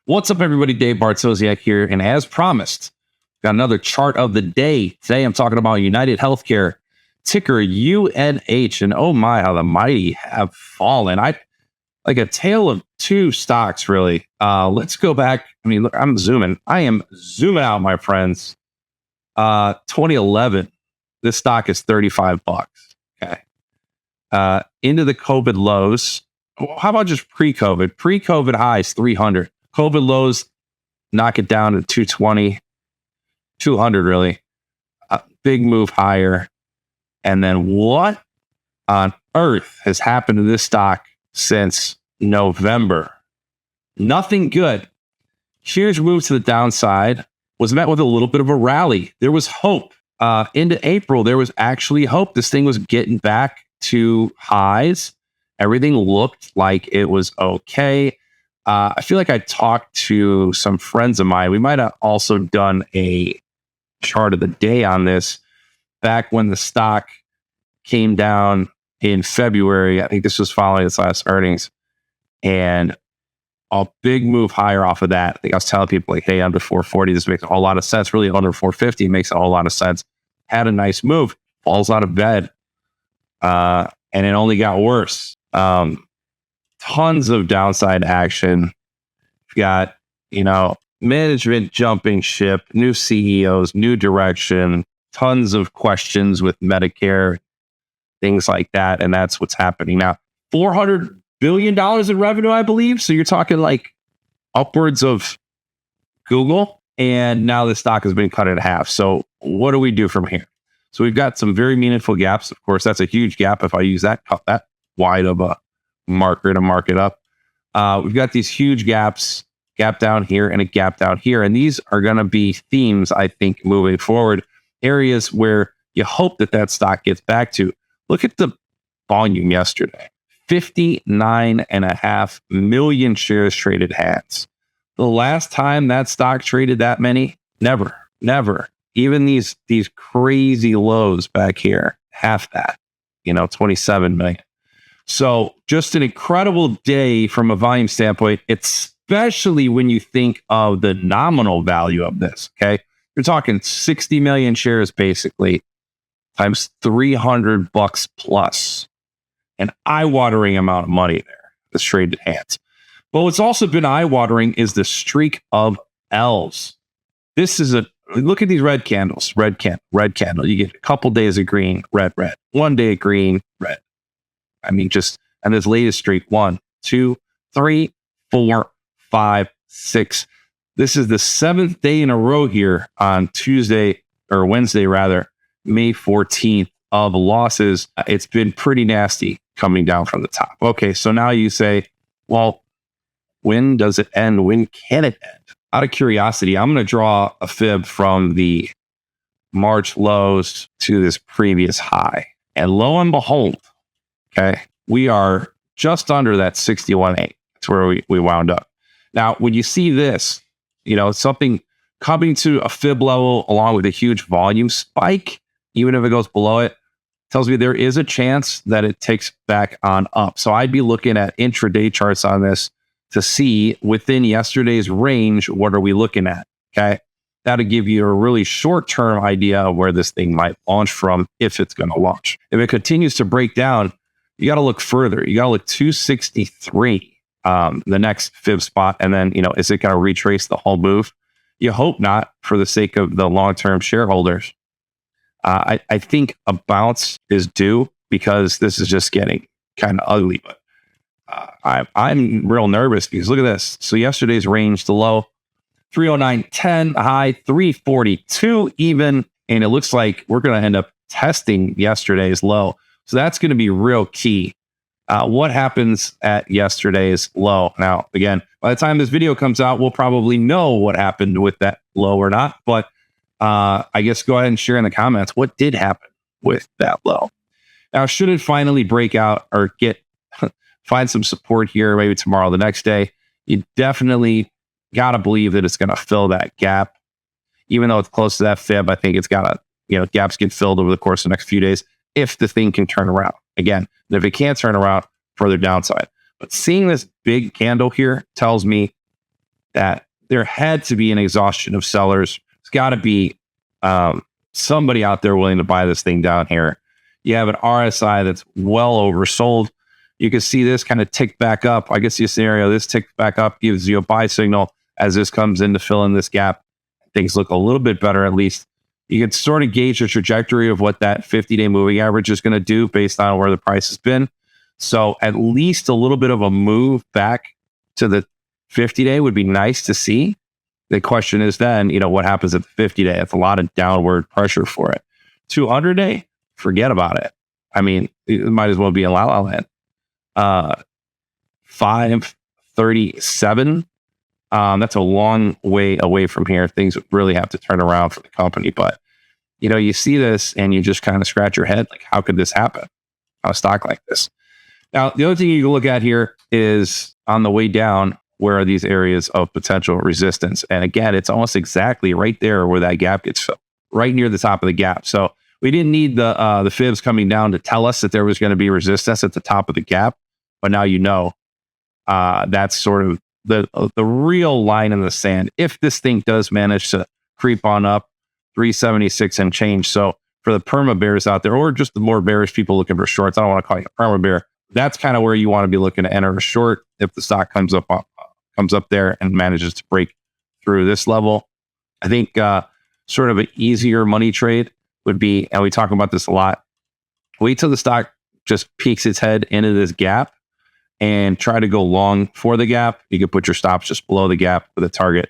What's up, everybody? Dave Bartosiak here. And as promised, got another chart of the day. Today, I'm talking about United Healthcare, ticker UNH. And oh my, how the mighty have fallen. Like a tale of two stocks, really. Let's go back. I mean, look, I'm zooming. I am zooming out, my friends. 2011, this stock is $35. Okay. Into the COVID lows. How about just pre-COVID? Pre-COVID highs, 300. COVID lows, knock it down to 220, 200 really. A big move higher. And then what on earth has happened to this stock since November? Nothing good. Huge move to the downside, was met with a little bit of a rally. There was hope. Into April, there was actually hope. This thing was getting back to highs. Everything looked like it was okay. I feel like I talked to some friends of mine. We might have also done a chart of the day on this back when the stock came down in February. I think this was following its last earnings, and a big move higher off of that. I think I was telling people, like, hey, under 440, this makes a whole lot of sense. Really, under 450 makes a whole lot of sense. Had a nice move, falls out of bed, and it only got worse. Tons of downside action. We've got, management jumping ship, new CEOs, new direction, tons of questions with Medicare, things like that. And that's what's happening now. $400 billion in revenue, I believe. So you're talking like upwards of Google. And now the stock has been cut in half. So what do we do from here? So we've got some very meaningful gaps. Of course, that's a huge gap. If I use that wide of a marker to mark it up. We've got these huge gaps, gap down here and a gap down here. And these are going to be themes, I think, moving forward. Areas where you hope that stock gets back to. Look at the volume yesterday. 59.5 million shares traded hands. The last time that stock traded that many, never. Even these crazy lows back here, half that, 27 million. So just an incredible day from a volume standpoint, especially when you think of the nominal value of this. Okay. You're talking 60 million shares basically times $300 plus. An eye-watering amount of money there that's traded hands. But what's also been eye-watering is the streak of L's. This is look at these red candles, red candle. You get a couple days of green, red. 1 day of green, red. I mean, and this latest streak, 1, 2, 3, 4, 5, 6. This is the 7th day in a row here on Wednesday, May 14th of losses. It's been pretty nasty coming down from the top. Okay, so now you say, well, when does it end? When can it end? Out of curiosity, I'm going to draw a fib from the March lows to this previous high. And lo and behold, okay, we are just under that 61.8. That's where we wound up. Now, when you see this, something coming to a fib level along with a huge volume spike, even if it goes below it, tells me there is a chance that it takes back on up. So I'd be looking at intraday charts on this to see within yesterday's range, what are we looking at? Okay. That'll give you a really short-term idea of where this thing might launch from, if it's going to launch. If it continues to break down, you got to look further. You got to look 263, the next fib spot. And then, is it going to retrace the whole move? You hope not, for the sake of the long-term shareholders. I think a bounce is due, because this is just getting kind of ugly. But I'm real nervous, because look at this. So yesterday's range, the low 309.10, high 342 even, and it looks like we're going to end up testing yesterday's low. So that's going to be real key. What happens at yesterday's low? Now, again, by the time this video comes out, we'll probably know what happened with that low or not. But I guess go ahead and share in the comments what did happen with that low. Now, should it finally break out or find some support here, maybe tomorrow, the next day, you definitely got to believe that it's going to fill that gap. Even though it's close to that fib, I think it's got to, gaps get filled over the course of the next few days if the thing can turn around. Again, and if it can't turn around, further downside. But seeing this big candle here tells me that there had to be an exhaustion of sellers. It's got to be somebody out there willing to buy this thing down here. You have an RSI that's well oversold. You can see this kind of tick back up. I guess the scenario, this tick back up gives you a buy signal as this comes in to fill in this gap. Things look a little bit better, at least. You can sort of gauge the trajectory of what that 50-day moving average is going to do based on where the price has been. So at least a little bit of a move back to the 50-day would be nice to see. The question is then, what happens at the 50-day? It's a lot of downward pressure for it. 200-day, forget about it. I mean, it might as well be in La La Land. 537. That's a long way away from here. Things would really have to turn around for the company. But, you see this and you just kind of scratch your head. Like, how could this happen on a stock like this? Now, the other thing you can look at here is on the way down, where are these areas of potential resistance? And again, it's almost exactly right there where that gap gets filled, right near the top of the gap. So we didn't need the fibs coming down to tell us that there was going to be resistance at the top of the gap. But now that's sort of the real line in the sand. If this thing does manage to creep on up 376 and change. So for the perma bears out there, or just the more bearish people looking for shorts, I don't want to call you a perma bear. That's kind of where you want to be looking to enter a short if the stock comes up there and manages to break through this level. I think sort of an easier money trade would be, and we talk about this a lot, wait till the stock just peeks its head into this gap and try to go long for the gap. You can put your stops just below the gap with a target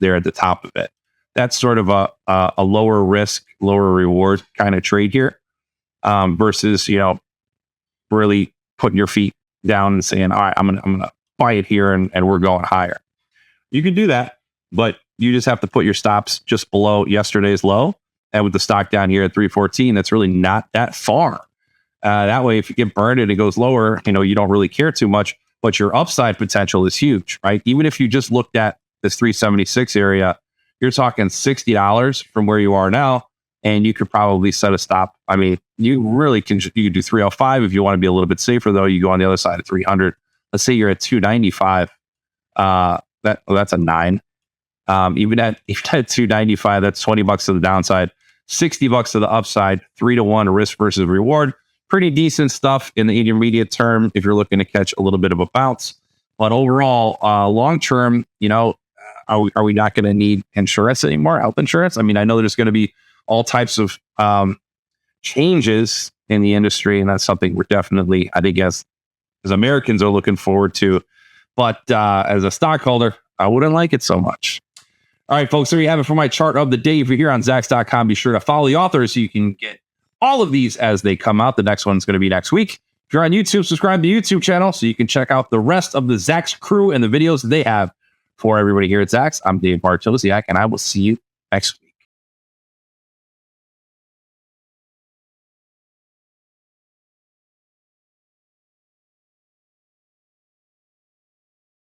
there at the top of it. That's sort of a lower risk, lower reward kind of trade here versus, really putting your feet down and saying, all right, I'm gonna buy it here and we're going higher. You can do that, but you just have to put your stops just below yesterday's low. And with the stock down here at 314, that's really not that far. That way, if you get burned and it goes lower, you don't really care too much, but your upside potential is huge, right? Even if you just looked at this 376 area, you're talking $60 from where you are now, and you could probably set a stop. I mean, you could do 305 if you want to be a little bit safer, though. You go on the other side of 300. Let's say you're at 295. That's a 9. Even at 295, that's $20 to the downside, $60 to the upside, 3-to-1 risk versus reward. Pretty decent stuff in the intermediate term if you're looking to catch a little bit of a bounce. But overall, long term, are we not going to need insurance anymore? Health insurance? I mean, I know there's going to be all types of changes in the industry, and that's something we're definitely, I think, as Americans are looking forward to. But as a stockholder, I wouldn't like it so much. All right, folks, there you have it for my chart of the day. If you're here on Zacks.com, be sure to follow the authors so you can get all of these as they come out. The next one's going to be next week. If you're on YouTube, subscribe to the YouTube channel so you can check out the rest of the Zacks crew and the videos that they have for everybody here at Zacks. I'm Dave Bartosiak, and I will see you next week.